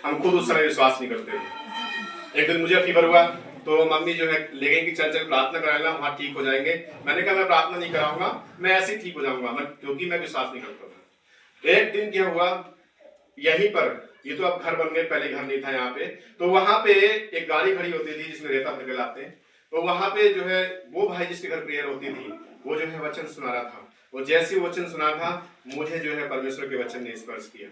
हम खुद उस समय विश्वास नहीं करते थे। एक दिन मुझे फीवर हुआ तो मम्मी जो है ले गई कि चल चल प्रार्थना कराएगा, वहां ठीक हो जाएंगे। मैंने कहा मैं प्रार्थना नहीं कराऊंगा, मैं ऐसे ही ठीक हो जाऊंगा, क्योंकि मैं विश्वास नहीं करता था। एक दिन क्या हुआ, यहीं पर, ये तो अब घर बन गए, पहले घर नहीं था यहाँ पे, तो वहां पे एक गाड़ी खड़ी होती थी जिसमें रेता भर के लाते हैं। तो वहां पे जो है वो भाई जिसके घर प्रेयर होती थी, वो जो है वचन सुना रहा था। वो जैसे ही वचन सुना था, मुझे जो है परमेश्वर के वचन ने स्पर्श किया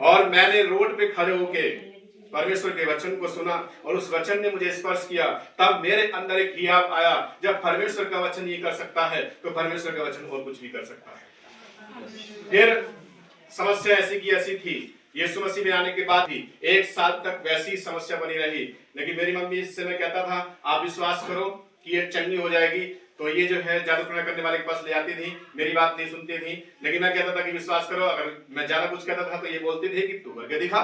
और मैंने रोड पे खड़े होके परमेश्वर के वचन को सुना और उस वचन ने मुझे स्पर्श किया। तब मेरे अंदर एक हियाव आया, जब परमेश्वर का वचन ये कर सकता है तो परमेश्वर का वचन और कुछ भी कर सकता है। फिर समस्या ऐसी की ऐसी थी, यीशु मसीह में आने के बाद भी 1 साल तक वैसी समस्या बनी रही। लेकिन मेरी मम्मी से मैं कहता था आप विश्वास करो कि ये चंगी हो जाएगी, तो ये जो है जादू टोना करने वाले के पास ले आती थी, मेरी बात नहीं सुनती थी। लेकिन मैं कहता था कि विश्वास करो, अगर मैं ज्यादा कुछ कहता था तो ये बोलते थे कि तू करके दिखा।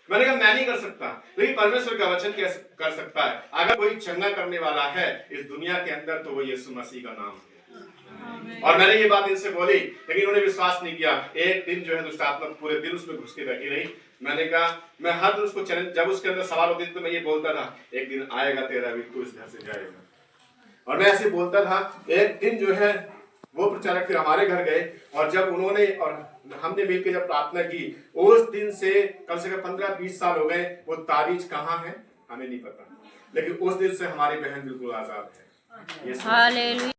मैंने कहा मैं नहीं कर सकता, लेकिन परमेश्वर का वचन कैसे कर सकता है। अगर कोई चंगा करने वाला है इस दुनिया के अंदर तो वो यीशु मसीह का नाम है। और मैंने ये बात इनसे बोली, लेकिन उन्होंने विश्वास नहीं किया। एक दिन जो है दुष्ट आत्मा पूरे दिन उसमें घुस के बैठी रही। मैंने कहा मैं हर दिन उसको चैलेंज, जब उसके अंदर सवाल होती थी तो मैं ये बोलता था एक दिन आएगा तेरा भी, तू इस घर से जाएगा। और मैं ऐसे बोलता था। एक दिन जो है वो प्रचारक फिर हमारे घर गए और जब उन्होंने और हमने मिलकर जब प्रार्थना की, उस दिन से कम 15-20 साल हो गए। वो तारीख कहाँ है हमें नहीं पता, लेकिन उस दिन से हमारी बहन बिल्कुल आजाद है।